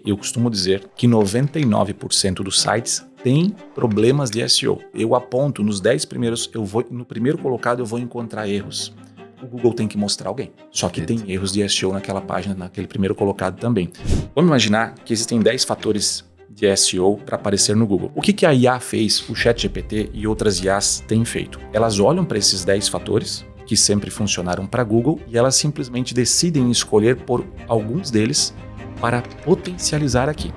Eu costumo dizer que 99% dos sites têm problemas de SEO. Eu aponto nos 10 primeiros, no primeiro colocado eu vou encontrar erros. O Google tem que mostrar alguém. Só que tem erros de SEO naquela página, naquele primeiro colocado também. Vamos imaginar que existem 10 fatores de SEO para aparecer no Google. O que a IA fez, o ChatGPT e outras IAs têm feito? Elas olham para esses 10 fatores que sempre funcionaram para Google e elas simplesmente decidem escolher por alguns deles para potencializar aqui.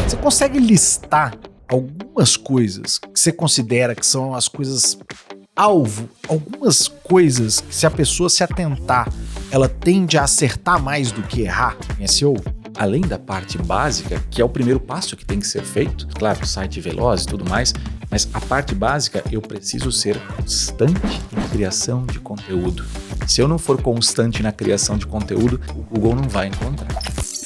Você consegue listar algumas coisas que você considera que são as coisas alvo, algumas coisas que se a pessoa se atentar, ela tende a acertar mais do que errar em SEO? Além da parte básica, que é o primeiro passo que tem que ser feito, claro, site veloz e tudo mais, mas a parte básica, eu preciso ser constante em criação de conteúdo. Se eu não for constante na criação de conteúdo, o Google não vai encontrar.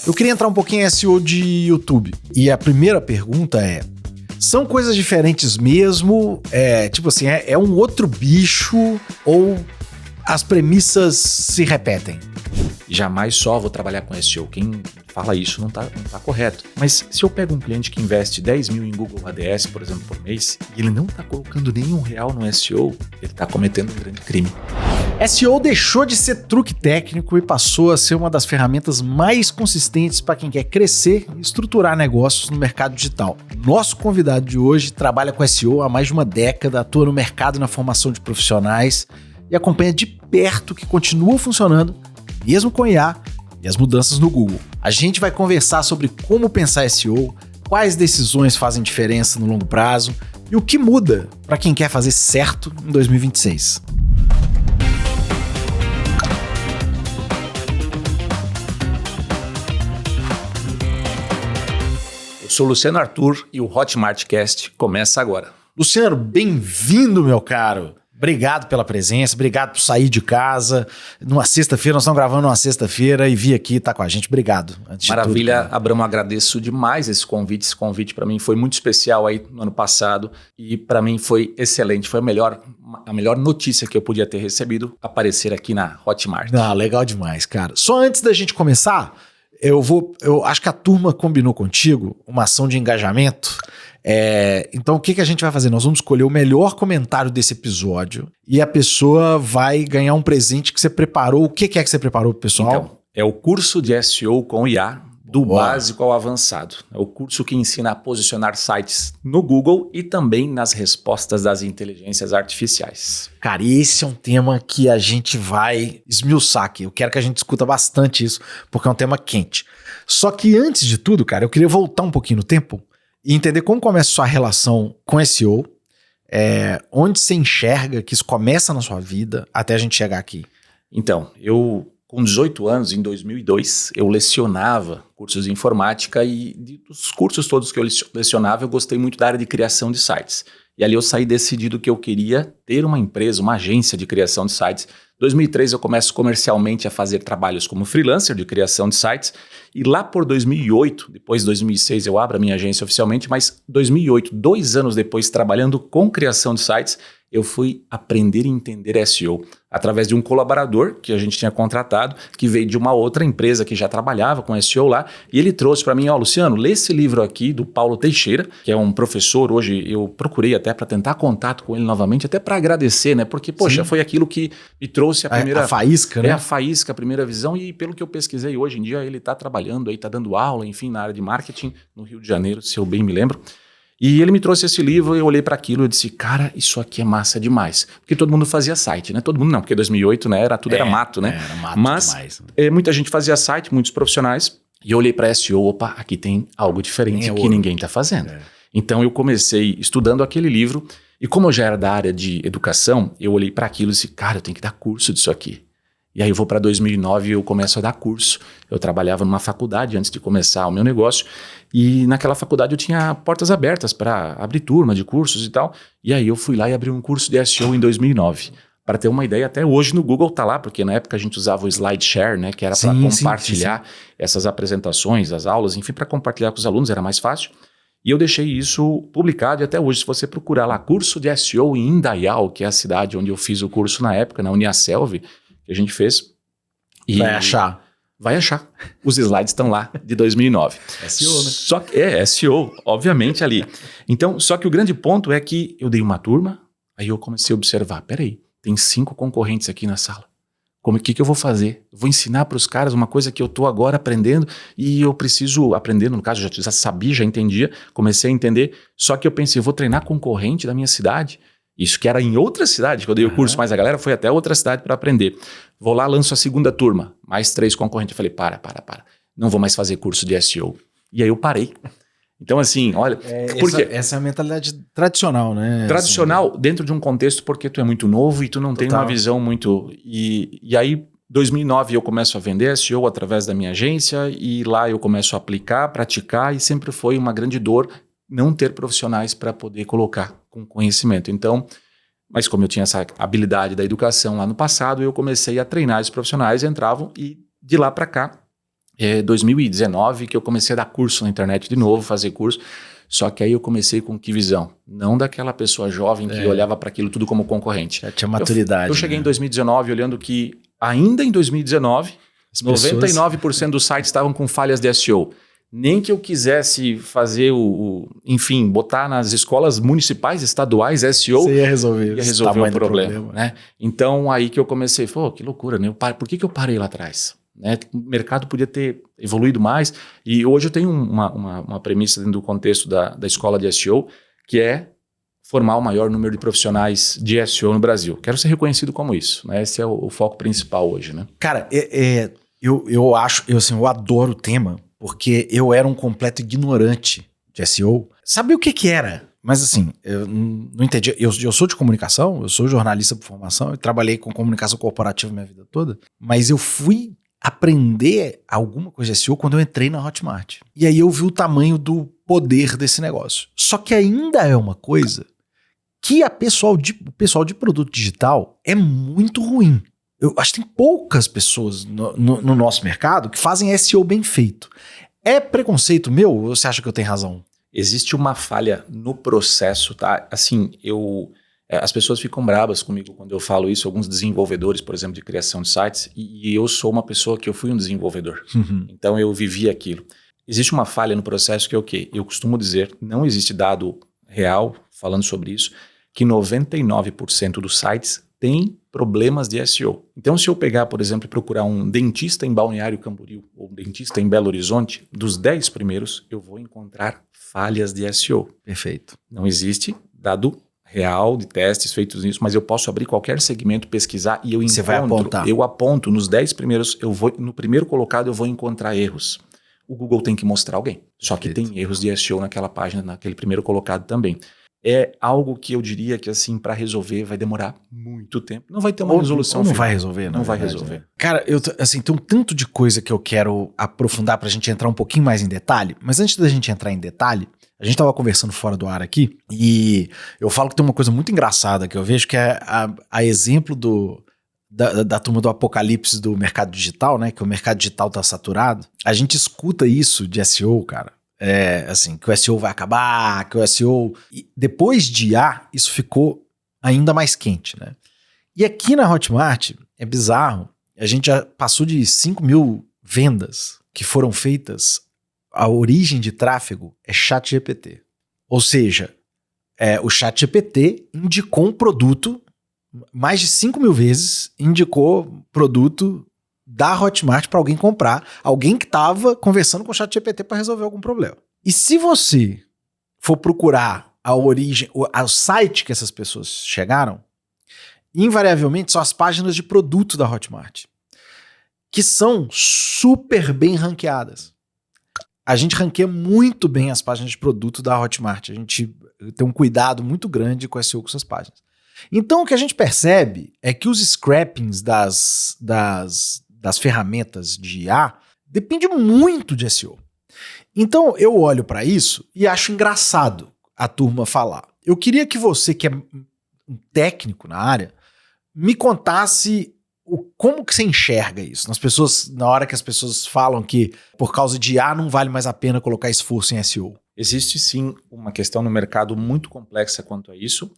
Eu queria entrar um pouquinho em SEO de YouTube. E a primeira pergunta é: são coisas diferentes mesmo? É um outro bicho ou as premissas se repetem? Jamais só vou trabalhar com SEO. Quem fala isso não tá correto. Mas se eu pego um cliente que investe 10 mil em Google ADS, por exemplo, por mês, e ele não está colocando nenhum real no SEO, ele está cometendo um grande crime. SEO deixou de ser truque técnico e passou a ser uma das ferramentas mais consistentes para quem quer crescer e estruturar negócios no mercado digital. Nosso convidado de hoje trabalha com SEO há mais de uma década, atua no mercado e na formação de profissionais e acompanha de perto o que continua funcionando, mesmo com IA e as mudanças no Google. A gente vai conversar sobre como pensar SEO, quais decisões fazem diferença no longo prazo e o que muda para quem quer fazer certo em 2026. Eu sou Luciano Arthur e o Hotmartcast começa agora. Luciano, bem-vindo, meu caro. Obrigado pela presença, obrigado por sair de casa. Numa sexta-feira, nós estamos gravando numa sexta-feira e vir aqui estar com a gente. Obrigado. Maravilha, Abramo, agradeço demais esse convite. Esse convite para mim foi muito especial aí no ano passado e para mim foi excelente. Foi a melhor notícia que eu podia ter recebido, aparecer aqui na Hotmart. Legal demais, cara. Só antes da gente começar, eu acho que a turma combinou contigo uma ação de engajamento. Então o que a gente vai fazer? Nós vamos escolher o melhor comentário desse episódio e a pessoa vai ganhar um presente que você preparou. O que é que você preparou pro pessoal? Então, é o curso de SEO com IA, do básico ao avançado. É o curso que ensina a posicionar sites no Google e também nas respostas das inteligências artificiais. Cara, esse é um tema que a gente vai esmiuçar aqui. Eu quero que a gente discuta bastante isso, porque é um tema quente. Só que antes de tudo, cara, eu queria voltar um pouquinho no tempo e entender como começa a sua relação com SEO, onde você enxerga que isso começa na sua vida até a gente chegar aqui. Então, eu com 18 anos, em 2002, eu lecionava cursos de informática e dos cursos todos que eu lecionava, eu gostei muito da área de criação de sites. E ali eu saí decidido que eu queria ter uma empresa, uma agência de criação de sites. Em 2003 eu começo comercialmente a fazer trabalhos como freelancer de criação de sites. E lá por 2008, depois de 2006 eu abro a minha agência oficialmente, mas 2008, 2 anos depois trabalhando com criação de sites, eu fui aprender e entender SEO através de um colaborador que a gente tinha contratado, que veio de uma outra empresa que já trabalhava com SEO lá, e ele trouxe para mim, Luciano, lê esse livro aqui do Paulo Teixeira, que é um professor, hoje eu procurei até para tentar contato com ele novamente, até para agradecer, né? Porque, poxa, foi aquilo que me trouxe a primeira... A faísca, né? A faísca, a primeira visão, e pelo que eu pesquisei hoje em dia, ele está trabalhando aí, está dando aula, enfim, na área de marketing no Rio de Janeiro, se eu bem me lembro. E ele me trouxe esse livro, eu olhei para aquilo e disse, cara, isso aqui é massa demais. Porque todo mundo fazia site, né? Todo mundo não, porque 2008, né, tudo era mato, né? Era mato. Mas demais. Muita gente fazia site, muitos profissionais, e eu olhei para SEO, opa, aqui tem algo diferente que ninguém está fazendo. Então eu comecei estudando aquele livro, e como eu já era da área de educação, eu olhei para aquilo e disse, cara, eu tenho que dar curso disso aqui. E aí eu vou para 2009 e eu começo a dar curso. Eu trabalhava numa faculdade antes de começar o meu negócio e naquela faculdade eu tinha portas abertas para abrir turma de cursos e tal. E aí eu fui lá e abri um curso de SEO em 2009. Para ter uma ideia, até hoje no Google tá lá, porque na época a gente usava o SlideShare, né, que era para compartilhar essas apresentações, as aulas, enfim, para compartilhar com os alunos, era mais fácil. E eu deixei isso publicado e até hoje, se você procurar lá, curso de SEO em Indaial, que é a cidade onde eu fiz o curso na época, na Uniaselv, que a gente fez. Vai achar. vai achar. Os slides estão lá de 2009. SEO, né? Só que SEO, obviamente ali. Então, só que o grande ponto é que eu dei uma turma, aí eu comecei a observar, peraí, tem 5 concorrentes aqui na sala. O que eu vou fazer? Vou ensinar para os caras uma coisa que eu estou agora aprendendo e eu preciso aprender, no caso, já sabia, já entendia, comecei a entender, só que eu pensei, eu vou treinar concorrente da minha cidade. Isso que era em outra cidade, que eu dei o curso, mas a galera foi até outra cidade para aprender. Vou lá, lanço a segunda turma, mais 3 concorrentes. Eu falei, para. Não vou mais fazer curso de SEO. E aí eu parei. Então, assim, olha... Essa é a mentalidade tradicional, né? Tradicional, assim, dentro de um contexto porque tu é muito novo e tu não tem uma visão muito... E aí, 2009, eu começo a vender SEO através da minha agência e lá eu começo a aplicar, praticar e sempre foi uma grande dor não ter profissionais para poder colocar com conhecimento. Então, mas como eu tinha essa habilidade da educação lá no passado, eu comecei a treinar os profissionais, entravam e de lá para cá, 2019 que eu comecei a dar curso na internet de novo, fazer curso, só que aí eu comecei com que visão? Não daquela pessoa jovem que olhava para aquilo tudo como concorrente. Já tinha maturidade. Eu cheguei em 2019 olhando que ainda em 2019, 99% dos sites estavam com falhas de SEO. Nem que eu quisesse fazer enfim, botar nas escolas municipais, estaduais, SEO, você ia resolver o problema. Né? Então, aí que eu comecei, que loucura, né? Por que eu parei lá atrás? Né? O mercado podia ter evoluído mais, e hoje eu tenho uma premissa dentro do contexto da escola de SEO, que é formar o maior número de profissionais de SEO no Brasil. Quero ser reconhecido como isso, né? Esse é o foco principal hoje. Né? Cara, eu adoro o tema, porque eu era um completo ignorante de SEO. Sabia o que era? Mas assim, eu não entendi. Eu sou de comunicação, eu sou jornalista por formação, eu trabalhei com comunicação corporativa minha vida toda, mas eu fui aprender alguma coisa de SEO quando eu entrei na Hotmart. E aí eu vi o tamanho do poder desse negócio. Só que ainda é uma coisa que o pessoal de produto digital é muito ruim. Eu acho que tem poucas pessoas no nosso mercado que fazem SEO bem feito. É preconceito meu ou você acha que eu tenho razão? Existe uma falha no processo, tá? Assim, as pessoas ficam bravas comigo quando eu falo isso, alguns desenvolvedores, por exemplo, de criação de sites, e eu sou uma pessoa que eu fui um desenvolvedor. Então eu vivi aquilo. Existe uma falha no processo que é o quê? Eu costumo dizer, não existe dado real falando sobre isso, que 99% dos sites têm problemas de SEO. Então, se eu pegar, por exemplo, e procurar um dentista em Balneário Camboriú ou um dentista em Belo Horizonte, dos 10 primeiros, eu vou encontrar falhas de SEO. Perfeito. Não existe dado real de testes feitos nisso, mas eu posso abrir qualquer segmento, pesquisar e eu encontro. Você vai apontar. Eu aponto nos 10 primeiros, no primeiro colocado eu vou encontrar erros. O Google tem que mostrar alguém. Só que tem erros de SEO naquela página, naquele primeiro colocado também. É algo que eu diria que, assim, para resolver vai demorar muito tempo. Não vai ter uma resolução. Não vai resolver, não vai resolver. Cara, tem um tanto de coisa que eu quero aprofundar pra gente entrar um pouquinho mais em detalhe. Mas antes da gente entrar em detalhe, a gente tava conversando fora do ar aqui e eu falo que tem uma coisa muito engraçada que eu vejo que é a exemplo da turma do apocalipse do mercado digital, né? Que o mercado digital tá saturado. A gente escuta isso de SEO, cara. Assim, que o SEO vai acabar, que o SEO... E depois de IA, isso ficou ainda mais quente, né? E aqui na Hotmart, é bizarro, a gente já passou de 5 mil vendas que foram feitas, a origem de tráfego é ChatGPT. Ou seja, o ChatGPT indicou um produto, mais de 5 mil vezes indicou produto da Hotmart para alguém comprar, alguém que estava conversando com o ChatGPT para resolver algum problema. E se você for procurar a origem, o site que essas pessoas chegaram, invariavelmente são as páginas de produto da Hotmart, que são super bem ranqueadas. A gente ranqueia muito bem as páginas de produto da Hotmart, a gente tem um cuidado muito grande com o SEO com essas páginas. Então o que a gente percebe é que os scrappings das ferramentas de IA depende muito de SEO. Então eu olho para isso e acho engraçado a turma falar. Eu queria que você, que é um técnico na área, me contasse como que você enxerga isso. Na hora que as pessoas falam que por causa de IA não vale mais a pena colocar esforço em SEO. Existe sim uma questão no mercado muito complexa quanto a isso,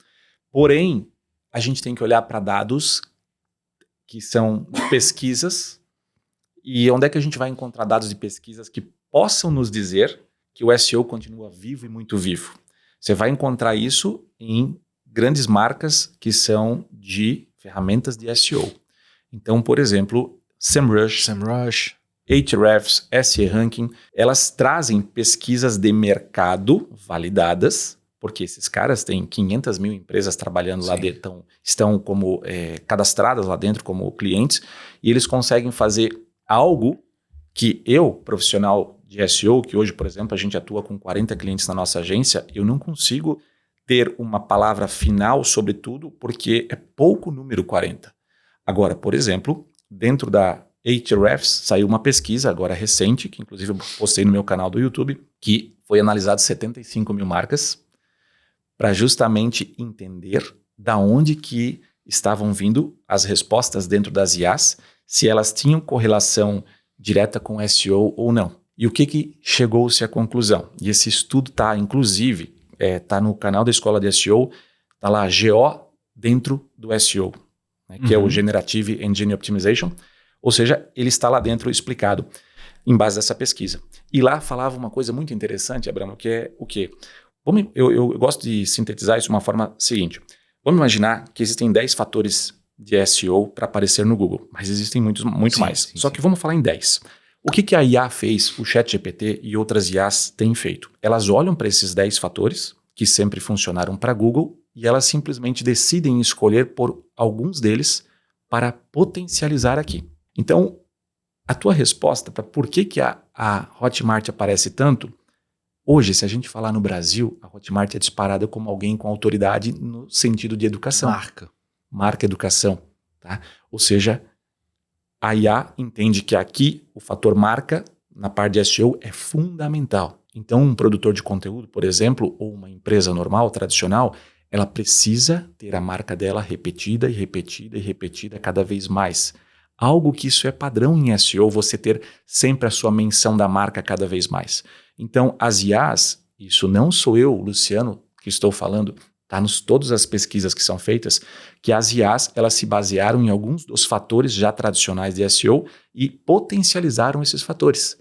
porém a gente tem que olhar para dados que são pesquisas E onde é que a gente vai encontrar dados de pesquisas que possam nos dizer que o SEO continua vivo e muito vivo? Você vai encontrar isso em grandes marcas que são de ferramentas de SEO. Então, por exemplo, SEMrush, Ahrefs, SERanking, elas trazem pesquisas de mercado validadas, porque esses caras têm 500 mil empresas trabalhando lá dentro, estão como cadastradas lá dentro como clientes, e eles conseguem fazer algo que eu, profissional de SEO, que hoje, por exemplo, a gente atua com 40 clientes na nossa agência, eu não consigo ter uma palavra final sobre tudo, porque é pouco número 40. Agora, por exemplo, dentro da Ahrefs saiu uma pesquisa agora recente, que inclusive eu postei no meu canal do YouTube, que foi analisado 75 mil marcas para justamente entender da onde que estavam vindo as respostas dentro das IAs, se elas tinham correlação direta com SEO ou não. E o que chegou-se à conclusão? E esse estudo está, inclusive, tá no canal da Escola de SEO, está lá GO dentro do SEO, né, que é o Generative Engine Optimization, ou seja, ele está lá dentro explicado em base dessa pesquisa. E lá falava uma coisa muito interessante, Abramo, que é o quê? Eu gosto de sintetizar isso de uma forma seguinte. Vamos imaginar que existem 10 fatores de SEO para aparecer no Google, mas existem muito mais. Só que vamos falar em 10. O que a IA fez, o ChatGPT e outras IAs têm feito? Elas olham para esses 10 fatores, que sempre funcionaram para Google, e elas simplesmente decidem escolher por alguns deles para potencializar aqui. Então, a tua resposta para por que a Hotmart aparece tanto, hoje, se a gente falar no Brasil, a Hotmart é disparada como alguém com autoridade no sentido de educação. Marca educação. Tá? Ou seja, a IA entende que aqui o fator marca, na parte de SEO, é fundamental. Então, um produtor de conteúdo, por exemplo, ou uma empresa normal, tradicional, ela precisa ter a marca dela repetida e repetida e repetida cada vez mais. Algo que isso é padrão em SEO, você ter sempre a sua menção da marca cada vez mais. Então, as IAs, isso não sou eu, Luciano, que estou falando, está nos todas as pesquisas que são feitas, que as IAs elas se basearam em alguns dos fatores já tradicionais de SEO e potencializaram esses fatores.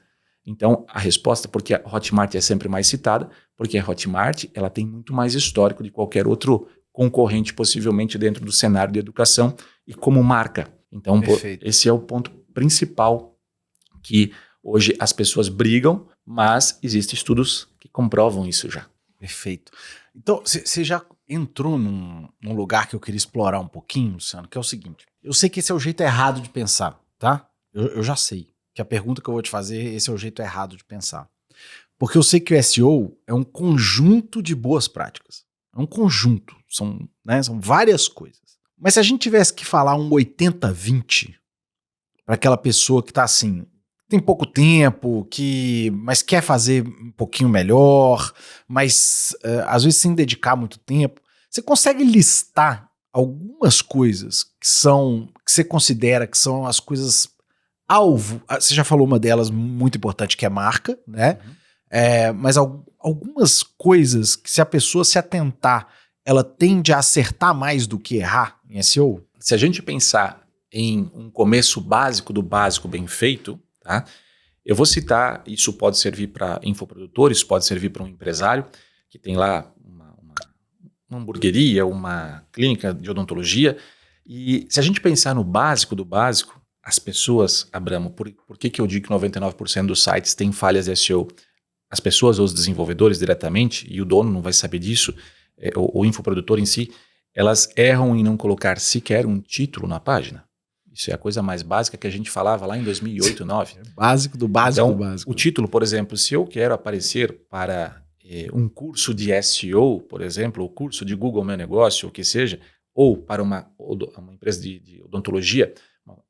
Então, a resposta, porque a Hotmart é sempre mais citada, porque a Hotmart ela tem muito mais histórico de qualquer outro concorrente, possivelmente dentro do cenário de educação e como marca. Então, esse é o ponto principal que hoje as pessoas brigam, mas existem estudos que comprovam isso já. Perfeito. Então, você já entrou num lugar que eu queria explorar um pouquinho, Luciano, que é o seguinte. Eu sei que esse é o jeito errado de pensar, tá? Eu já sei que a pergunta que eu vou te fazer, esse é o jeito errado de pensar. Porque eu sei que o SEO é um conjunto de boas práticas. É um conjunto, são várias coisas. Mas se a gente tivesse que falar um 80-20 para aquela pessoa que está assim, tem pouco tempo, mas quer fazer um pouquinho melhor, mas às vezes sem dedicar muito tempo, você consegue listar algumas coisas que você considera que são as coisas alvo? Você já falou uma delas muito importante, que é marca, né? Mas algumas coisas que, se a pessoa se atentar, ela tende a acertar mais do que errar em SEO? Se a gente pensar em um começo básico do básico bem feito, tá? Eu vou citar, isso pode servir para infoprodutores, pode servir para um empresário que tem lá uma hamburgueria, uma clínica de odontologia. E se a gente pensar no básico do básico, as pessoas, Abramo, por que eu digo que 99% dos sites têm falhas de SEO? As pessoas ou os desenvolvedores diretamente, e o dono não vai saber disso, o infoprodutor em si, elas erram em não colocar sequer um título na página. Isso é a coisa mais básica que a gente falava lá em 2008, 2009. Básico do básico então, do básico. O título, por exemplo, se eu quero aparecer para um curso de SEO, por exemplo, ou curso de Google Meu Negócio, o que seja, ou para uma empresa de odontologia,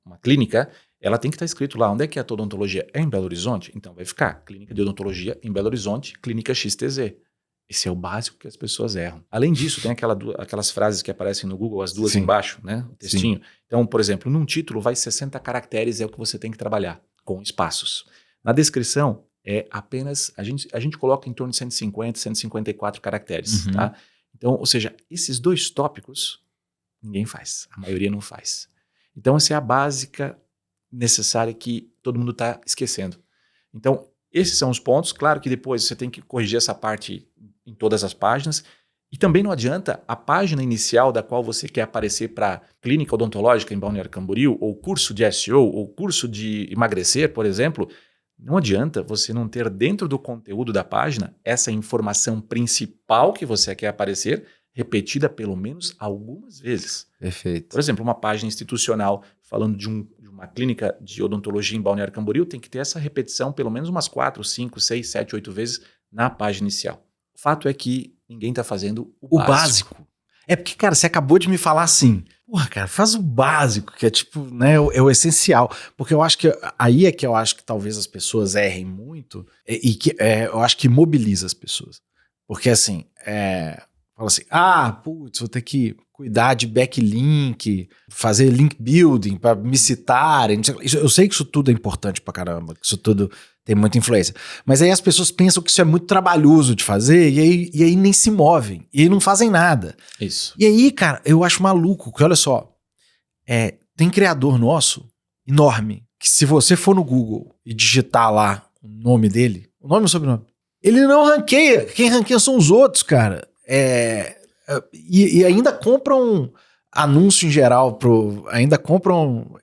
uma clínica, ela tem que estar escrito lá, onde é que é a tua odontologia? É em Belo Horizonte? Então vai ficar Clínica de Odontologia em Belo Horizonte, Clínica XTZ. Esse é o básico que as pessoas erram. Além disso, tem aquelas frases que aparecem no Google, as duas embaixo, né? O textinho. Sim. Então, por exemplo, num título vai 60 caracteres, é o que você tem que trabalhar, com espaços. Na descrição, é apenas, a gente coloca em torno de 150, 154 caracteres, tá? Então, ou seja, esses dois tópicos, ninguém faz. A maioria não faz. Então, essa é a básica necessária que todo mundo está esquecendo. Então, esses são os pontos. Claro que depois você tem que corrigir essa parte em todas as páginas. E também não adianta a página inicial da qual você quer aparecer para clínica odontológica em Balneário Camboriú, ou curso de SEO, ou curso de emagrecer, por exemplo. Não adianta você não ter dentro do conteúdo da página essa informação principal que você quer aparecer, repetida pelo menos algumas vezes. Perfeito. Por exemplo, uma página institucional falando de uma clínica de odontologia em Balneário Camboriú tem que ter essa repetição pelo menos umas 4, 5, 6, 7, 8 vezes na página inicial. O fato é que ninguém está fazendo o básico. É porque, cara, você acabou de me falar assim, porra, cara, faz o básico, que é tipo, né, é o essencial. Porque eu acho que aí é que eu acho que talvez as pessoas errem muito e que eu acho que mobiliza as pessoas. Porque assim, fala assim, putz, vou ter que cuidar de backlink, fazer link building para me citarem. Eu sei que isso tudo é importante pra caramba, que isso tudo tem muita influência. Mas aí as pessoas pensam que isso é muito trabalhoso de fazer e aí nem se movem, e aí não fazem nada. Isso. E aí, cara, eu acho maluco, que olha só, tem criador nosso, enorme, que se você for no Google e digitar lá o nome dele, o nome e o sobrenome, ele não ranqueia. Quem ranqueia são os outros, cara. E ainda compram anúncio em geral, ainda compram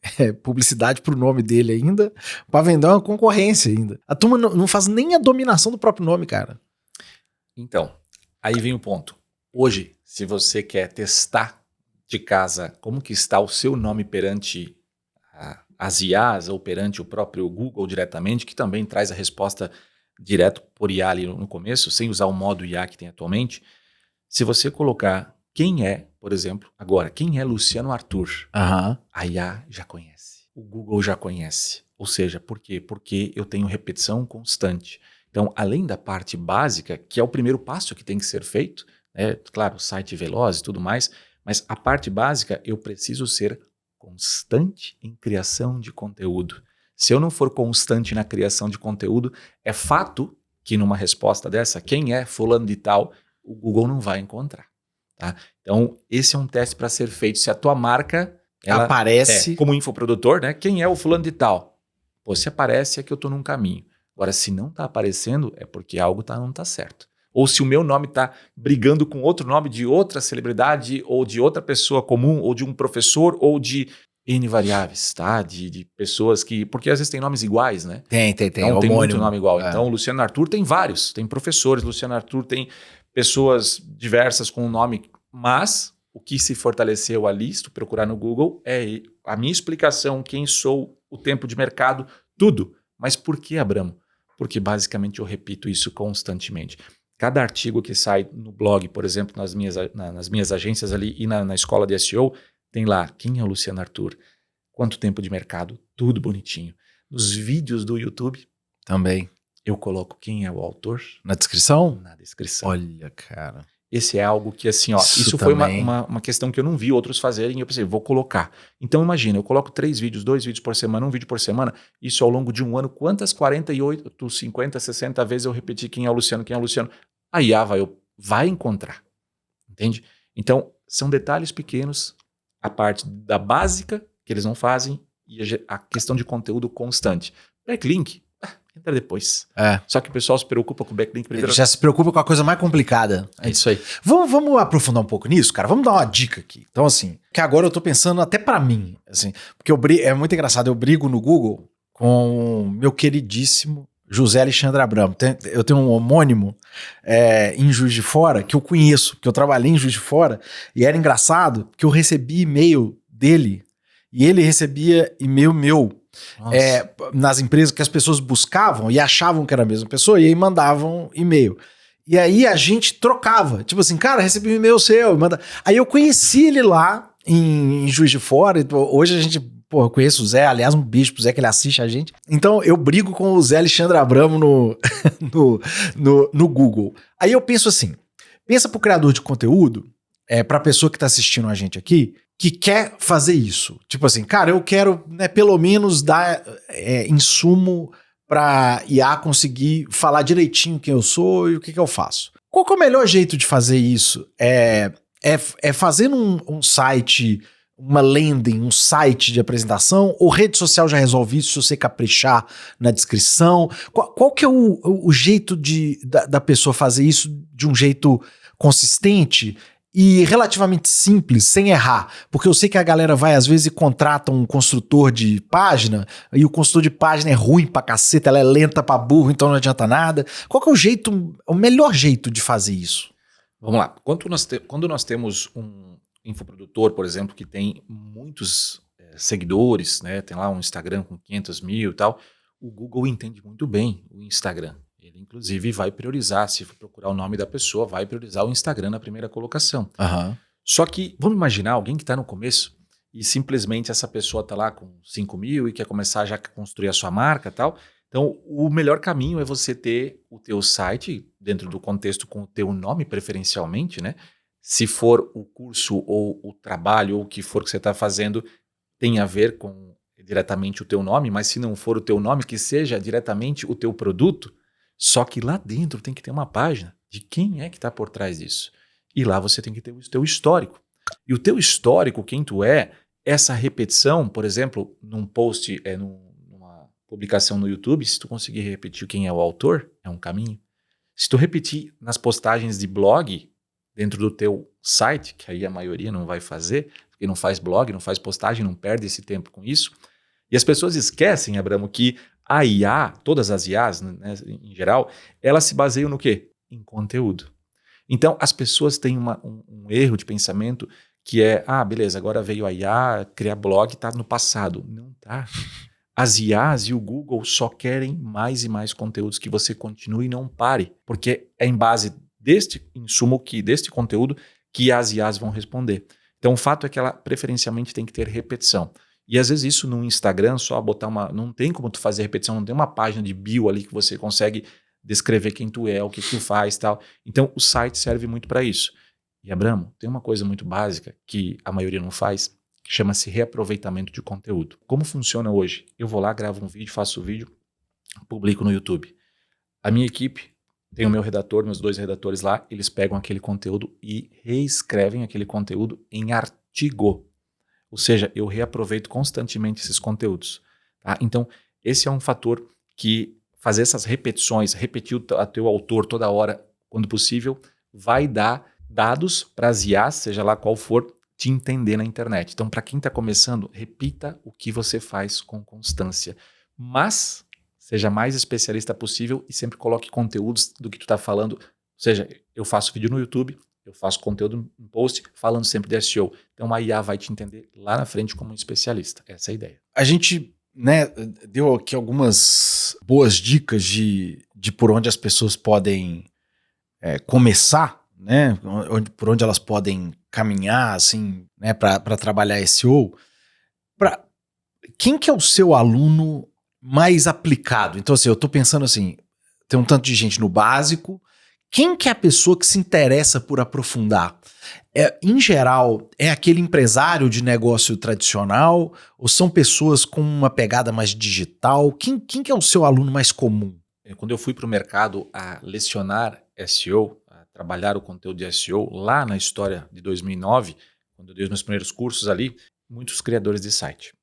publicidade pro nome dele ainda, pra vender uma concorrência ainda. A turma não faz nem a dominação do próprio nome, cara. Então, aí vem o ponto. Hoje, se você quer testar de casa como que está o seu nome perante as IAs ou perante o próprio Google diretamente, que também traz a resposta direto por IA ali no começo, sem usar o modo IA que tem atualmente, se você colocar quem é, por exemplo, agora, quem é Luciano Arthur, a IA já conhece, o Google já conhece. Ou seja, por quê? Porque eu tenho repetição constante. Então, além da parte básica, que é o primeiro passo que tem que ser feito, claro, site veloz e tudo mais, mas a parte básica, eu preciso ser constante em criação de conteúdo. Se eu não for constante na criação de conteúdo, é fato que numa resposta dessa, quem é fulano de tal, o Google não vai encontrar. Tá? Então, esse é um teste para ser feito. Se a tua marca ela aparece como infoprodutor, né? Quem é o fulano de tal? Pô, se aparece é que eu estou num caminho. Agora, se não está aparecendo, é porque algo não está certo. Ou se o meu nome está brigando com outro nome de outra celebridade, ou de outra pessoa comum, ou de um professor, ou de N variáveis, tá? De pessoas que... Porque às vezes tem nomes iguais, né? Tem. Então, tem muito nome igual. Então, Luciano Arthur tem vários. Tem professores, Luciano Arthur tem pessoas diversas com o nome, mas o que se fortaleceu ali, se tu procurar no Google, é a minha explicação, quem sou, o tempo de mercado, tudo. Mas por que, Abramo? Porque basicamente eu repito isso constantemente. Cada artigo que sai no blog, por exemplo, nas minhas agências ali e na escola de SEO, tem lá quem é o Luciano Arthur, quanto tempo de mercado, tudo bonitinho. Nos vídeos do YouTube, também eu coloco quem é o autor. Na descrição? Na descrição. Olha, cara. Esse é algo que, assim, isso foi uma questão que eu não vi outros fazerem e eu pensei, vou colocar. Então, imagina, eu coloco 3 vídeos, 2 vídeos por semana, 1 vídeo por semana, isso ao longo de um ano, quantas 48, 50, 60 vezes eu repeti quem é o Luciano, a IA vai encontrar, entende? Então, são detalhes pequenos, a parte da básica que eles não fazem e a questão de conteúdo constante. Backlink, entra depois. Só que o pessoal se preocupa com o backlink primeiro. Ele já se preocupa com a coisa mais complicada. É isso aí. Vamos aprofundar um pouco nisso, cara? Vamos dar uma dica aqui. Então, assim, que agora eu tô pensando até pra mim, assim, porque é muito engraçado, eu brigo no Google com meu queridíssimo José Alexandre Abramo. Eu tenho um homônimo em Juiz de Fora que eu conheço, que eu trabalhei em Juiz de Fora, e era engraçado que eu recebi e-mail dele e ele recebia e-mail meu. Nas empresas que as pessoas buscavam e achavam que era a mesma pessoa e aí mandavam e-mail. E aí a gente trocava. Tipo assim, cara, recebi um e-mail seu. Aí eu conheci ele lá em Juiz de Fora. Hoje a gente, eu conheço o Zé. Aliás, um beijo pro Zé que ele assiste a gente. Então eu brigo com o Zé Alexandre Abramo no Google. Aí eu penso assim, pensa pro criador de conteúdo, pra pessoa que tá assistindo a gente aqui, que quer fazer isso. Tipo assim, cara, eu quero, né, pelo menos dar insumo para IA conseguir falar direitinho quem eu sou e o que eu faço. Qual que é o melhor jeito de fazer isso? É fazendo um site uma landing, um site de apresentação, ou rede social já resolve isso se você caprichar na descrição? Qual que é o jeito da pessoa fazer isso de um jeito consistente e relativamente simples, sem errar? Porque eu sei que a galera vai às vezes e contrata um construtor de página e o construtor de página é ruim pra caceta, ela é lenta pra burro, então não adianta nada. Qual que é o melhor jeito de fazer isso? Vamos lá. Quando nós temos um infoprodutor, por exemplo, que tem muitos seguidores, né? Tem lá um Instagram com 500 mil e tal, o Google entende muito bem o Instagram. Ele, inclusive, vai priorizar, se for procurar o nome da pessoa, vai priorizar o Instagram na primeira colocação. Uhum. Só que, vamos imaginar alguém que está no começo e simplesmente essa pessoa está lá com 5 mil e quer começar já a construir a sua marca e tal. Então, o melhor caminho é você ter o teu site dentro do contexto com o teu nome, preferencialmente, né? Se for o curso ou o trabalho ou o que for que você está fazendo, tem a ver com diretamente o teu nome, mas se não for o teu nome, que seja diretamente o teu produto, só que lá dentro tem que ter uma página de quem é que está por trás disso. E lá você tem que ter o teu histórico. E o teu histórico, quem tu é, essa repetição, por exemplo, num post, numa publicação no YouTube, se tu conseguir repetir quem é o autor, é um caminho. Se tu repetir nas postagens de blog, dentro do teu site, que aí a maioria não vai fazer, porque não faz blog, não faz postagem, não perde esse tempo com isso. E as pessoas esquecem, Abramo, que a IA, todas as IAs, né, em geral, elas se baseiam no quê? Em conteúdo. Então, as pessoas têm um erro de pensamento que é, beleza, agora veio a IA, criar blog, está no passado. Não tá. As IAs e o Google só querem mais e mais conteúdos que você continue e não pare, porque é em base deste insumo, deste conteúdo, que as IAs vão responder. Então, o fato é que ela preferencialmente tem que ter repetição. E às vezes isso no Instagram, só botar não tem como tu fazer repetição, não tem uma página de bio ali que você consegue descrever quem tu é, o que tu faz e tal. Então o site serve muito para isso. E Abramo, tem uma coisa muito básica que a maioria não faz, que chama-se reaproveitamento de conteúdo. Como funciona hoje? Eu vou lá, gravo um vídeo, faço o vídeo, publico no YouTube. A minha equipe, tem o meu redator, meus 2 redatores lá, eles pegam aquele conteúdo e reescrevem aquele conteúdo em artigo. Ou seja, eu reaproveito constantemente esses conteúdos. Tá? Então, esse é um fator que fazer essas repetições, repetir o teu autor toda hora, quando possível, vai dar dados para as IAs, seja lá qual for, te entender na internet. Então, para quem está começando, repita o que você faz com constância. Mas seja mais especialista possível e sempre coloque conteúdos do que tu está falando. Ou seja, eu faço vídeo no YouTube, eu faço conteúdo em post falando sempre de SEO. Então a IA vai te entender lá na frente como um especialista. Essa é a ideia. A gente, né, deu aqui algumas boas dicas de por onde as pessoas podem começar, né, por onde elas podem caminhar, assim, né, para trabalhar SEO. Quem que é o seu aluno mais aplicado? Então, assim, eu estou pensando assim, tem um tanto de gente no básico. Quem que é a pessoa que se interessa por aprofundar? Em geral, é aquele empresário de negócio tradicional ou são pessoas com uma pegada mais digital? Quem que é o seu aluno mais comum? Quando eu fui para o mercado a lecionar SEO, a trabalhar o conteúdo de SEO, lá na história de 2009, quando eu dei os meus primeiros cursos ali, muitos criadores de site.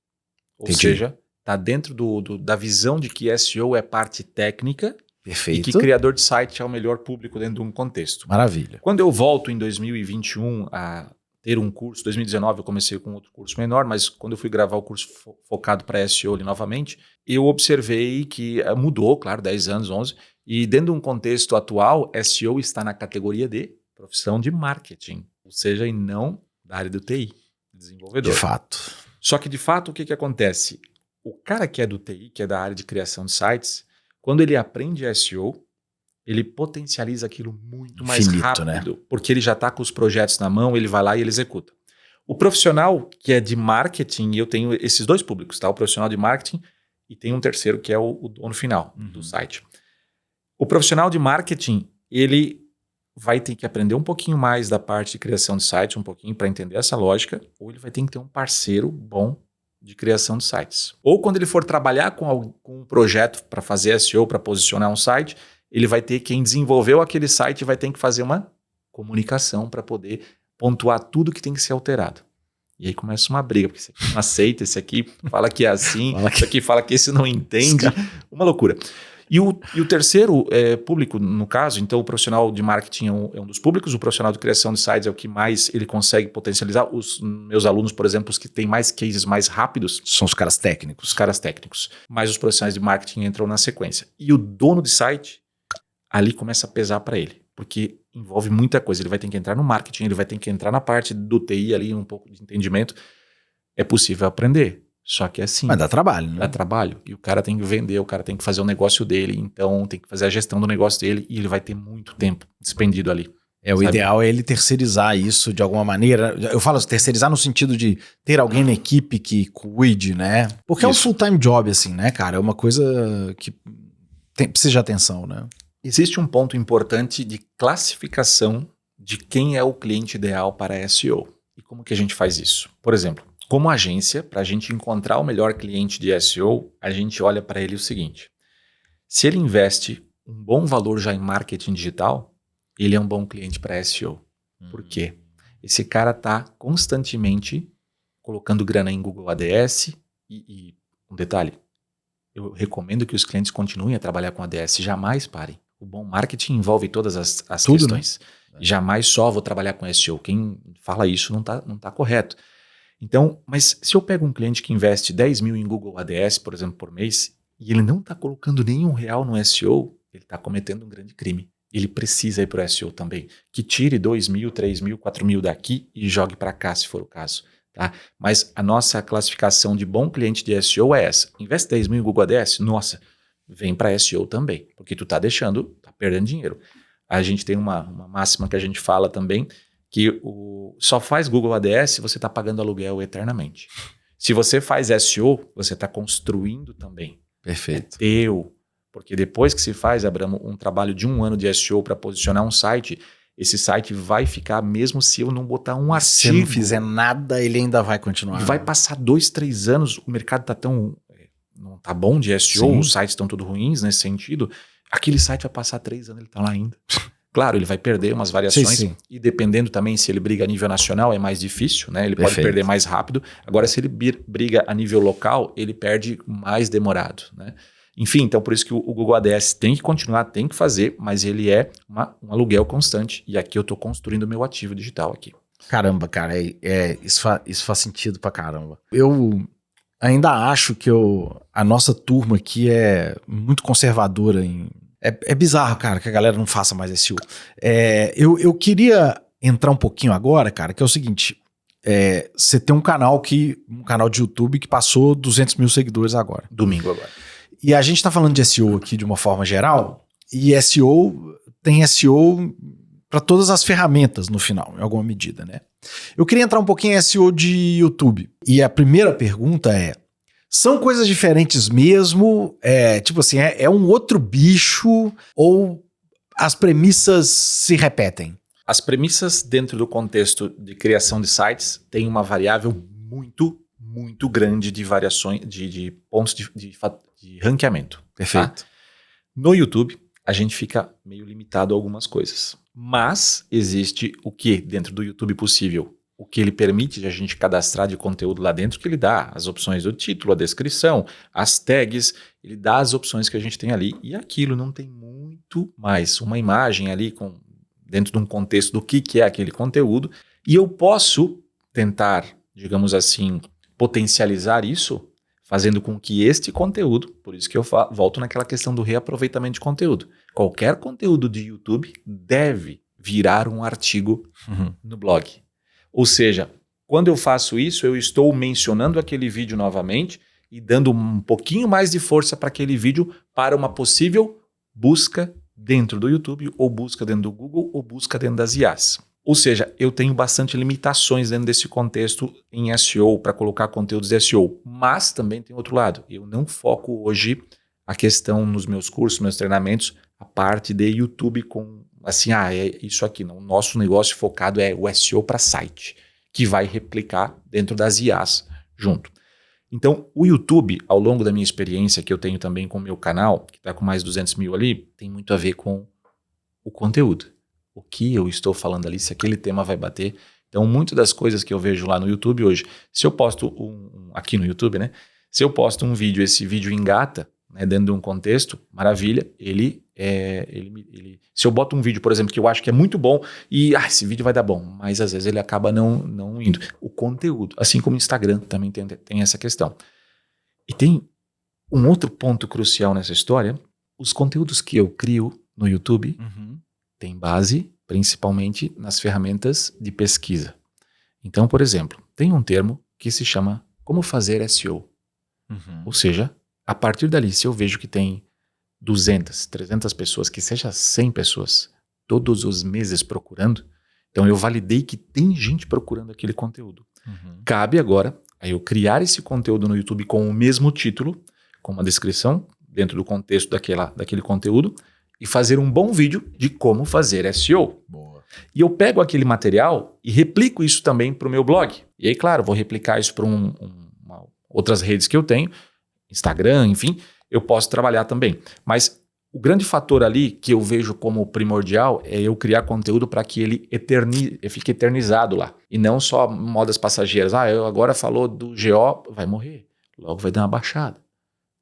Ou seja, está dentro da visão de que SEO é parte técnica. Perfeito. E que criador de site é o melhor público dentro de um contexto. Maravilha. Quando eu volto em 2021 a ter um curso, 2019 eu comecei com outro curso menor, mas quando eu fui gravar o curso focado para SEO ali novamente, eu observei que mudou, claro, 10 anos, 11, e dentro de um contexto atual, SEO está na categoria de profissão de marketing, ou seja, e não da área do TI, desenvolvedor. De fato. Só que de fato o que acontece? O cara que é do TI, que é da área de criação de sites, quando ele aprende SEO, ele potencializa aquilo muito mais rápido, né? Porque ele já está com os projetos na mão, ele vai lá e ele executa. O profissional que é de marketing, e eu tenho esses 2 públicos, tá? O profissional de marketing e tem um terceiro que é o dono final do site. O profissional de marketing, ele vai ter que aprender um pouquinho mais da parte de criação de site, um pouquinho para entender essa lógica, ou ele vai ter que ter um parceiro bom de criação de sites. Ou quando ele for trabalhar com um projeto para fazer SEO, para posicionar um site, ele vai ter quem desenvolveu aquele site vai ter que fazer uma comunicação para poder pontuar tudo que tem que ser alterado. E aí começa uma briga, porque esse aqui não aceita, esse aqui fala que é assim, esse aqui fala que esse não entende. Uma loucura. E o terceiro público, no caso, então o profissional de marketing é um dos públicos, o profissional de criação de sites é o que mais ele consegue potencializar. Os meus alunos, por exemplo, os que têm mais cases mais rápidos... São os caras técnicos. Os caras técnicos. Mas os profissionais de marketing entram na sequência. E o dono de site, ali começa a pesar para ele, porque envolve muita coisa. Ele vai ter que entrar no marketing, ele vai ter que entrar na parte do TI ali, um pouco de entendimento. É possível aprender. Só que é assim. Mas dá trabalho, né? Dá trabalho. E o cara tem que vender, o cara tem que fazer o negócio dele, então tem que fazer a gestão do negócio dele e ele vai ter muito tempo despendido ali. O ideal é ele terceirizar isso de alguma maneira. Eu falo terceirizar no sentido de ter alguém na equipe que cuide, né? Porque é um full-time job, assim, né, cara? É uma coisa que precisa de atenção, né? Existe um ponto importante de classificação de quem é o cliente ideal para SEO. E como que a gente faz isso? Por exemplo, como agência, para a gente encontrar o melhor cliente de SEO, a gente olha para ele o seguinte: se ele investe um bom valor já em marketing digital, ele é um bom cliente para SEO. Por quê? Esse cara está constantemente colocando grana em Google ADS e um detalhe, eu recomendo que os clientes continuem a trabalhar com ADS, jamais parem. O bom marketing envolve todas as questões. Né? Jamais só vou trabalhar com SEO. Quem fala isso não tá correto. Então, mas se eu pego um cliente que investe 10 mil em Google ADS, por exemplo, por mês, e ele não está colocando nenhum real no SEO, ele está cometendo um grande crime. Ele precisa ir para o SEO também. Que tire 2 mil, 3 mil, 4 mil daqui e jogue para cá, se for o caso. Tá? Mas a nossa classificação de bom cliente de SEO é essa. Investe 10 mil em Google ADS, nossa, vem para SEO também, porque tu tá perdendo dinheiro. A gente tem uma máxima que a gente fala também, que só faz Google ADS se você está pagando aluguel eternamente. Se você faz SEO, você está construindo também. Perfeito. É teu. Porque depois que se faz, Abramo, um trabalho de 1 ano de SEO para posicionar um site, esse site vai ficar, mesmo se eu não botar um artigo. Se eu não fizer nada, ele ainda vai continuar. E vai passar 2, 3 anos, o mercado tá não tá bom de SEO, sim, os sites estão tudo ruins nesse sentido. Aquele site vai passar 3 anos, ele tá lá ainda. Claro, ele vai perder umas variações, sim. E dependendo também se ele briga a nível nacional é mais difícil, né? Ele pode perder mais rápido. Agora, se ele briga a nível local, ele perde mais demorado, né? Enfim, então por isso que o Google ADS tem que continuar, tem que fazer, mas ele é um aluguel constante. E aqui eu estou construindo o meu ativo digital aqui. Caramba, cara, isso faz sentido pra caramba. Eu ainda acho que a nossa turma aqui é muito conservadora em... É bizarro, cara, que a galera não faça mais SEO. Eu queria entrar um pouquinho agora, cara, que é o seguinte. Você tem um canal de YouTube que passou 200 mil seguidores agora. Domingo agora. E a gente tá falando de SEO aqui de uma forma geral, e SEO tem SEO para todas as ferramentas no final, em alguma medida, né? Eu queria entrar um pouquinho em SEO de YouTube. E a primeira pergunta são coisas diferentes mesmo? Tipo assim, é um outro bicho ou as premissas se repetem? As premissas dentro do contexto de criação de sites têm uma variável muito, muito grande de variações, de pontos de ranqueamento. Perfeito. Tá? No YouTube, a gente fica meio limitado a algumas coisas. Mas existe o que dentro do YouTube possível? O que ele permite de a gente cadastrar de conteúdo lá dentro, que ele dá as opções do título, a descrição, as tags, ele dá as opções que a gente tem ali. E aquilo não tem muito mais. Uma imagem ali dentro de um contexto do que é aquele conteúdo. E eu posso tentar, digamos assim, potencializar isso, fazendo com que este conteúdo, por isso que eu volto naquela questão do reaproveitamento de conteúdo. Qualquer conteúdo de YouTube deve virar um artigo no blog. Ou seja, quando eu faço isso, eu estou mencionando aquele vídeo novamente e dando um pouquinho mais de força para aquele vídeo para uma possível busca dentro do YouTube, ou busca dentro do Google, ou busca dentro das IAs. Ou seja, eu tenho bastante limitações dentro desse contexto em SEO, para colocar conteúdos de SEO. Mas também tem outro lado. Eu não foco hoje a questão nos meus cursos, meus treinamentos, a parte de YouTube com, assim, é isso aqui. Não. O nosso negócio focado é o SEO para site, que vai replicar dentro das IAs junto. Então, o YouTube, ao longo da minha experiência, que eu tenho também com o meu canal, que está com mais de 200 mil ali, tem muito a ver com o conteúdo. O que eu estou falando ali, se aquele tema vai bater. Então, muitas das coisas que eu vejo lá no YouTube hoje, se eu posto aqui no YouTube, né? Se eu posto um vídeo, esse vídeo engata, né, dentro de um contexto, maravilha, se eu boto um vídeo, por exemplo, que eu acho que é muito bom e esse vídeo vai dar bom, mas às vezes ele acaba não indo. O conteúdo, assim como o Instagram também tem essa questão. E tem um outro ponto crucial nessa história, os conteúdos que eu crio no YouTube têm base principalmente nas ferramentas de pesquisa. Então, por exemplo, tem um termo que se chama como fazer SEO. Ou seja, a partir dali, se eu vejo que tem 200, 300 pessoas, que seja 100 pessoas, todos os meses procurando, então eu validei que tem gente procurando aquele conteúdo. Cabe agora a eu criar esse conteúdo no YouTube com o mesmo título, com uma descrição dentro do contexto daquele conteúdo e fazer um bom vídeo de como fazer SEO. Boa. E eu pego aquele material e replico isso também para o meu blog. E aí, claro, vou replicar isso para outras redes que eu tenho, Instagram, enfim, eu posso trabalhar também. Mas o grande fator ali que eu vejo como primordial é eu criar conteúdo para que ele fique eternizado lá. E não só modas passageiras. Eu agora falou do GO, vai morrer. Logo vai dar uma baixada.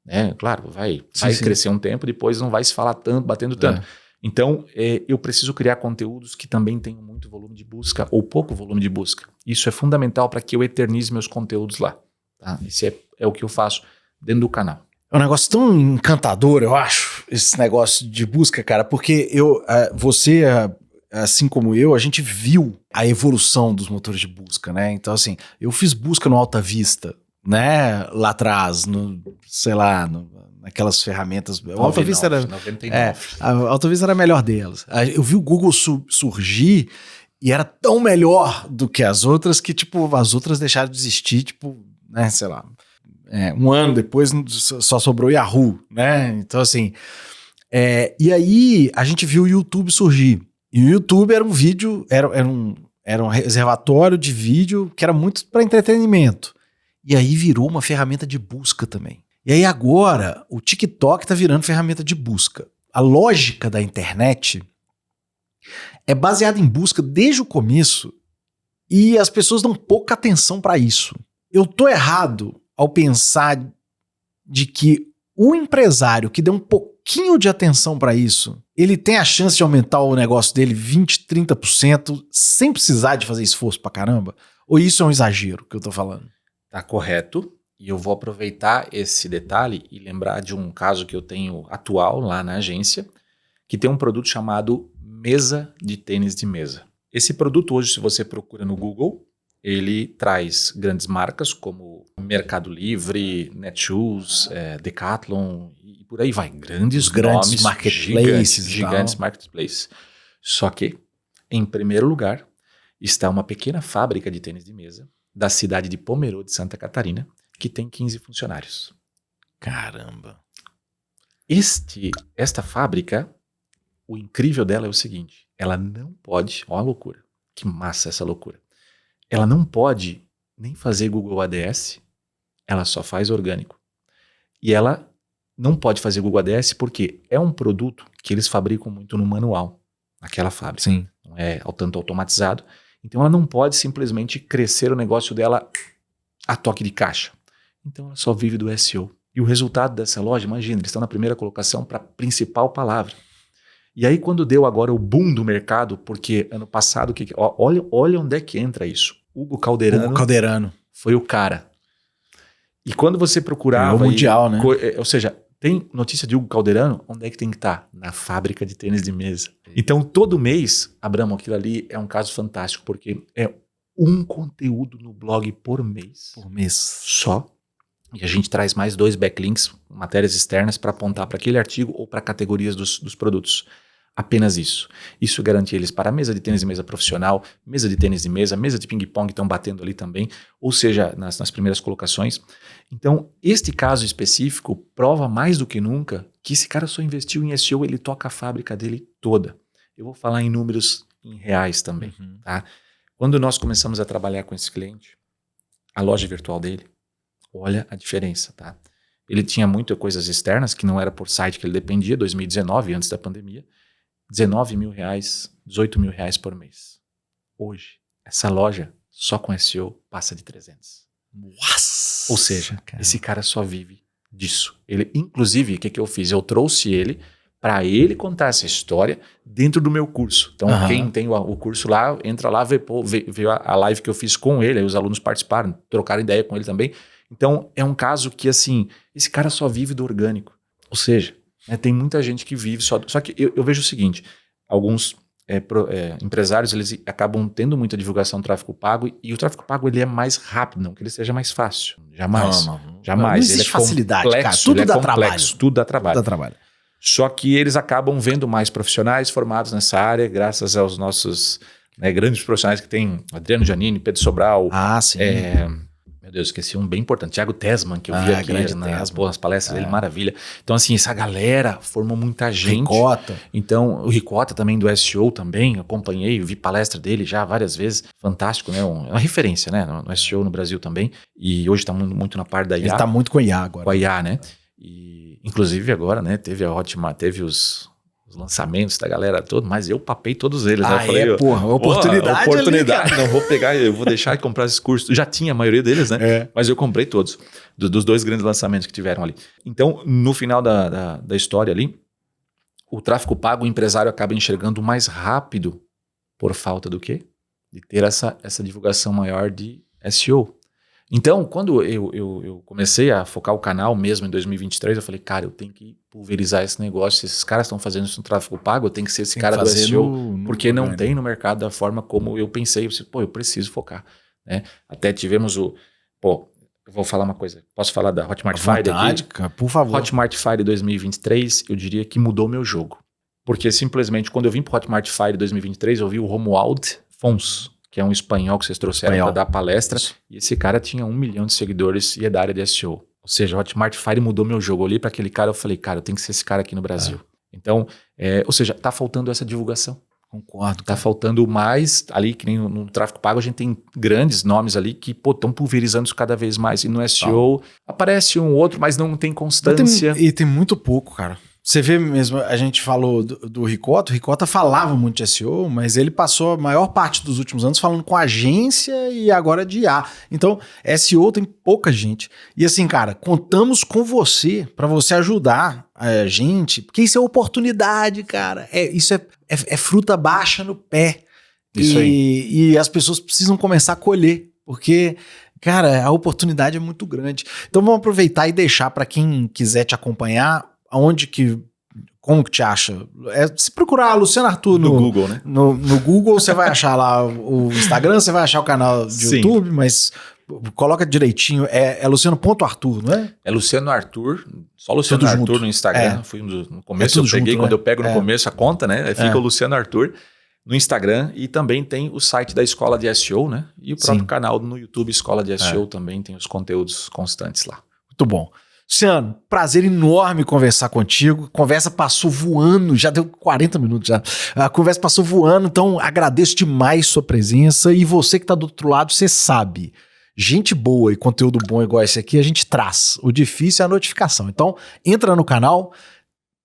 Né? Claro, vai crescer um tempo, depois não vai se falar tanto, batendo tanto. Então, eu preciso criar conteúdos que também tenham muito volume de busca ou pouco volume de busca. Isso é fundamental para que eu eternize meus conteúdos lá. Tá? Esse é o que eu faço dentro do canal. É um negócio tão encantador, eu acho, esse negócio de busca, cara, porque você, assim como eu, a gente viu a evolução dos motores de busca, né? Então, assim, eu fiz busca no Alta Vista, né? Lá atrás, naquelas ferramentas. O Alta Vista era 99. A Alta Vista era a melhor delas. Eu vi o Google surgir e era tão melhor do que as outras que, tipo, as outras deixaram de existir, tipo, né, sei lá. Um ano depois só sobrou Yahoo, né? Então, assim... e aí, a gente viu o YouTube surgir. E o YouTube era um vídeo... Era um reservatório de vídeo que era muito para entretenimento. E aí virou uma ferramenta de busca também. E aí agora, o TikTok tá virando ferramenta de busca. A lógica da internet é baseada em busca desde o começo e as pessoas dão pouca atenção para isso. Eu tô errado ao pensar de que o empresário que deu um pouquinho de atenção para isso, ele tem a chance de aumentar o negócio dele 20%, 30% sem precisar de fazer esforço pra caramba? Ou isso é um exagero que eu tô falando? Tá correto. E eu vou aproveitar esse detalhe e lembrar de um caso que eu tenho atual lá na agência, que tem um produto chamado mesa de tênis de mesa. Esse produto hoje, se você procura no Google, ele traz grandes marcas como Mercado Livre, Netshoes, Decathlon e por aí vai. Grandes nomes, gigantes marketplaces. Só que, em primeiro lugar, está uma pequena fábrica de tênis de mesa da cidade de Pomerode, Santa Catarina, que tem 15 funcionários. Caramba! Esta fábrica, o incrível dela é o seguinte, ela não pode, ó a loucura, que massa essa loucura. Ela não pode nem fazer Google ADS, ela só faz orgânico. E ela não pode fazer Google ADS porque é um produto que eles fabricam muito no manual, naquela fábrica. Sim. Não é tanto automatizado. Então ela não pode simplesmente crescer o negócio dela a toque de caixa. Então ela só vive do SEO. E o resultado dessa loja, imagina, eles estão na primeira colocação para a principal palavra. E aí quando deu agora o boom do mercado, porque ano passado, olha onde é que entra isso. Hugo Calderano foi o cara. E quando você procurava... É o mundial, né? Ou seja, tem notícia de Hugo Calderano, onde é que tem que estar? Na fábrica de tênis de mesa. Então todo mês, Abramo, aquilo ali é um caso fantástico, porque é um conteúdo no blog por mês. Por mês. Só. E a gente traz mais 2 backlinks, matérias externas, para apontar para aquele artigo ou para categorias dos produtos. Apenas isso. Isso garante eles para mesa de tênis de mesa profissional, mesa de tênis de mesa de ping-pong estão batendo ali também, ou seja, nas primeiras colocações. Então, este caso específico prova mais do que nunca que esse cara só investiu em SEO, ele toca a fábrica dele toda. Eu vou falar em números em reais também. Tá? Quando nós começamos a trabalhar com esse cliente, a loja virtual dele, olha a diferença, tá? Ele tinha muitas coisas externas, que não era por site que ele dependia, 2019, antes da pandemia, R$19 mil, R$18 mil por mês. Hoje, essa loja só com SEO passa de 300. Nossa! Ou seja, cara, esse cara só vive disso. Ele, inclusive, o que eu fiz? Eu trouxe ele para ele contar essa história dentro do meu curso. Então, quem tem o curso lá, entra lá, vê a live que eu fiz com ele, aí os alunos participaram, trocaram ideia com ele também. Então, é um caso que, assim, esse cara só vive do orgânico. Ou seja, tem muita gente que vive só... Só que eu vejo o seguinte, alguns empresários, eles acabam tendo muita divulgação do tráfego pago, e o tráfego pago ele é mais rápido, não que ele seja mais fácil. Jamais. Jamais. Não existe facilidade, complexo, cara. Tudo dá trabalho. Tudo dá trabalho. Só que eles acabam vendo mais profissionais formados nessa área, graças aos nossos grandes profissionais que tem Adriano Giannini, Pedro Sobral. Sim. Meu Deus, esqueci um bem importante. Thiago Tesman, que eu vi aqui nas palestras dele, maravilha. Então, assim, essa galera formou muita gente. Ricota. Então, o Ricota também, do SEO também, acompanhei, vi palestra dele já várias vezes. Fantástico, né? É uma referência, né? No SEO no Brasil também. E hoje está muito na parte da IA. Ele está muito com a IA agora. Com a IA, né? E, inclusive, agora, né? Teve a Hotmart, teve os lançamentos da galera toda, mas eu papei todos eles, né? Eu falei, oportunidade ali, não vou pegar, eu vou deixar de comprar esses cursos. Já tinha a maioria deles, né? Mas eu comprei todos, dos 2 grandes lançamentos que tiveram ali. Então, no final da história ali, o tráfego pago, o empresário acaba enxergando mais rápido por falta do quê? De ter essa divulgação maior de SEO. Então, quando eu comecei a focar o canal mesmo em 2023, eu falei, cara, eu tenho que pulverizar esse negócio. Se esses caras estão fazendo isso no tráfego pago, eu tenho que ser esse cara do SEO, porque não tem no mercado da forma como eu pensei. Eu disse, eu preciso focar. Né? Até tivemos eu vou falar uma coisa. Posso falar da Hotmart Fire aqui? Por favor. Hotmart Fire 2023, eu diria que mudou meu jogo. Porque simplesmente, quando eu vim para o Hotmart Fire 2023, eu vi o Romuald Fons, que é um espanhol que vocês trouxeram para dar palestra. Isso. E esse cara tinha 1 milhão de seguidores e é da área de SEO. Ou seja, o Hotmart Fire mudou meu jogo. Eu olhei para aquele cara e falei, cara, eu tenho que ser esse cara aqui no Brasil. Então, ou seja, tá faltando essa divulgação. Concordo. Tá faltando mais ali, que nem no tráfego pago, a gente tem grandes nomes ali que estão pulverizando isso cada vez mais. E no SEO aparece um outro, mas não tem constância. E tem muito pouco, cara. Você vê mesmo, a gente falou do Ricota, o Ricota falava muito de SEO, mas ele passou a maior parte dos últimos anos falando com agência e agora de IA. Então, SEO tem pouca gente. E assim, cara, contamos com você para você ajudar a gente, porque isso é oportunidade, cara. Isso é fruta baixa no pé. Isso aí. E as pessoas precisam começar a colher, porque... Cara, a oportunidade é muito grande. Então vamos aproveitar e deixar para quem quiser te acompanhar, como que te acha? Se procurar Luciano Arthur no Google, né? No Google, você vai achar lá o Instagram, você vai achar o canal de YouTube, mas coloca direitinho, é Luciano.Arthur, não é? É Luciano Arthur, só Luciano Arthur junto. No Instagram. Fui no começo, eu peguei, junto, quando eu pego no começo a conta, né? Aí fica o Luciano Arthur no Instagram, e também tem o site da Escola de SEO, né? E o próprio canal no YouTube, Escola de SEO, também tem os conteúdos constantes lá. Muito bom. Luciano, prazer enorme conversar contigo. A conversa passou voando, já deu 40 minutos já. A conversa passou voando, então agradeço demais sua presença. E você que está do outro lado, você sabe, gente boa e conteúdo bom igual esse aqui, a gente traz. O difícil é a notificação. Então, entra no canal.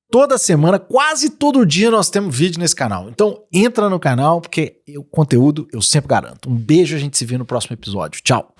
Toda semana, quase todo dia nós temos vídeo nesse canal. Então, entra no canal, porque o conteúdo eu sempre garanto. Um beijo, a gente se vê no próximo episódio. Tchau.